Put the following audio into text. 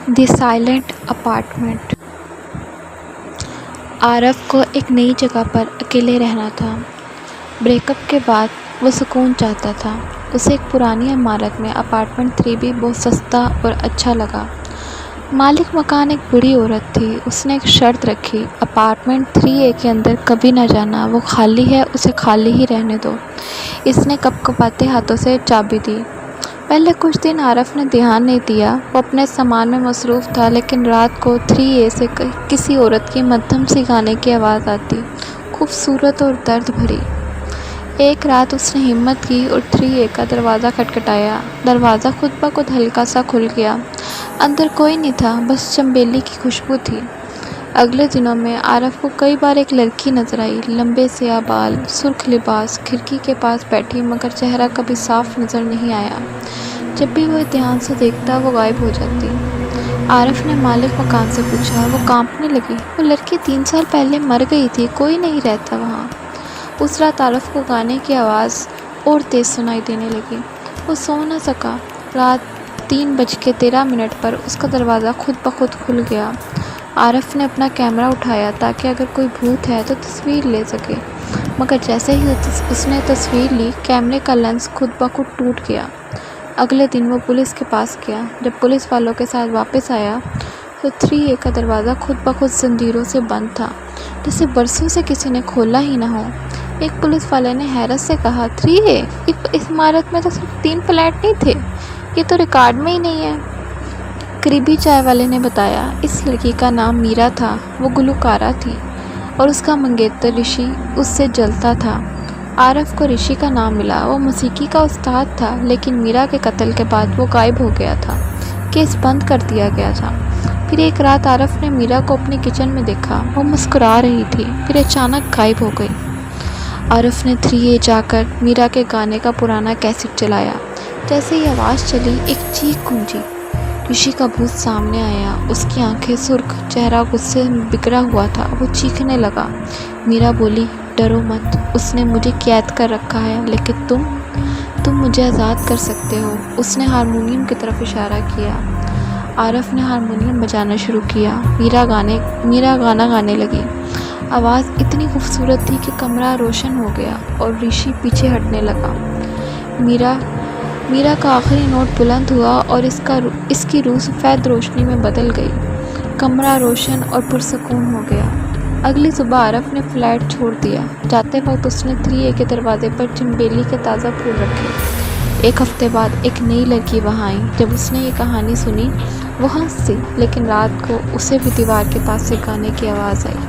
دی silent apartment. عارف کو ایک نئی جگہ پر اکیلے رہنا تھا۔ بریک اپ کے بعد وہ سکون چاہتا تھا۔ اسے ایک پرانی عمارت میں اپارٹمنٹ 3B بہت سستا اور اچھا لگا۔ مالک مکان ایک بوڑھی عورت تھی۔ اس نے ایک شرط رکھی، اپارٹمنٹ 3A کے اندر کبھی نہ جانا، وہ خالی ہے، اسے خالی ہی رہنے دو۔ اس نے کپکپاتے ہاتھوں سے چابی دی۔ پہلے کچھ دن عارف نے دھیان نہیں دیا، وہ اپنے سامان میں مصروف تھا، لیکن رات کو 3A سے کسی عورت کی مدھم سی گانے کی آواز آتی، خوبصورت اور درد بھری۔ ایک رات اس نے ہمت کی اور 3A کا دروازہ کھٹکھٹایا۔ دروازہ خود بخود ہلکا سا کھل گیا۔ اندر کوئی نہیں تھا، بس چنبیلی کی خوشبو تھی۔ اگلے دنوں میں عارف کو کئی بار ایک لڑکی نظر آئی، لمبے سیاہ بال، سرخ لباس، کھڑکی کے پاس بیٹھی، مگر چہرہ کبھی صاف نظر نہیں آیا۔ جب بھی وہ دھیان سے دیکھتا، وہ غائب ہو جاتی۔ عارف نے مالک مکان سے پوچھا، وہ کانپنے لگی۔ وہ لڑکی 3 سال پہلے مر گئی تھی، کوئی نہیں رہتا وہاں۔ اس رات عارف کو گانے کی آواز اور تیز سنائی دینے لگی۔ وہ سو نہ سکا۔ رات 3:13 پر اس کا دروازہ خود بخود کھل گیا۔ عارف نے اپنا کیمرہ اٹھایا تاکہ اگر کوئی بھوت ہے تو تصویر لے سکے، مگر جیسے ہی اس نے تصویر لی، کیمرے کا لینس خود بخود ٹوٹ گیا۔ اگلے دن وہ پولیس کے پاس گیا۔ جب پولیس والوں کے ساتھ واپس آیا تو 3A کا دروازہ خود بخود زنجیروں سے بند تھا، جیسے برسوں سے کسی نے کھولا ہی نہ ہو۔ ایک پولیس والے نے حیرت سے کہا، 3A، اس عمارت میں تو صرف 3 فلیٹ نہیں تھے، یہ تو ریکارڈ میں ہی نہیں ہے۔ قریبی چائے والے نے بتایا، اس لڑکی کا نام میرا تھا، وہ گلوکارہ تھی اور اس کا منگیتر رشی اس سے جلتا تھا۔ عارف کو رشی کا نام ملا، وہ موسیقی کا استاد تھا، لیکن میرا کے قتل کے بعد وہ غائب ہو گیا تھا، کیس بند کر دیا گیا تھا۔ پھر ایک رات عارف نے میرا کو اپنے کچن میں دیکھا، وہ مسکرا رہی تھی، پھر اچانک غائب ہو گئی۔ عارف نے 3A جا کر میرا کے گانے کا پرانا کیسٹ چلایا۔ جیسے ہی آواز چلی، ایک چیخ گونجی۔ رشی کا بھوت سامنے آیا، اس کی آنکھیں سرخ، چہرہ غصے میں بگڑا ہوا تھا، وہ چیخنے لگا۔ میرا بولی، ڈرو مت، اس نے مجھے قید کر رکھا ہے، لیکن تم مجھے آزاد کر سکتے ہو۔ اس نے ہارمونیم کی طرف اشارہ کیا۔ عارف نے ہارمونیم بجانا شروع کیا۔ میرا گانا گانے لگی۔ آواز اتنی خوبصورت تھی کہ کمرہ روشن ہو گیا اور رشی پیچھے ہٹنے لگا۔ میرا کا آخری نوٹ بلند ہوا اور اس کی روح سفید روشنی میں بدل گئی۔ کمرہ روشن اور پرسکون ہو گیا۔ اگلی صبح عارف نے فلیٹ چھوڑ دیا۔ جاتے وقت اس نے 3A کے دروازے پر چنبیلی کے تازہ پھول رکھے۔ ایک ہفتے بعد ایک نئی لڑکی وہاں آئی۔ جب اس نے یہ کہانی سنی، وہ ہنسی، لیکن رات کو اسے بھی دیوار کے پاس سے گانے کی آواز آئی۔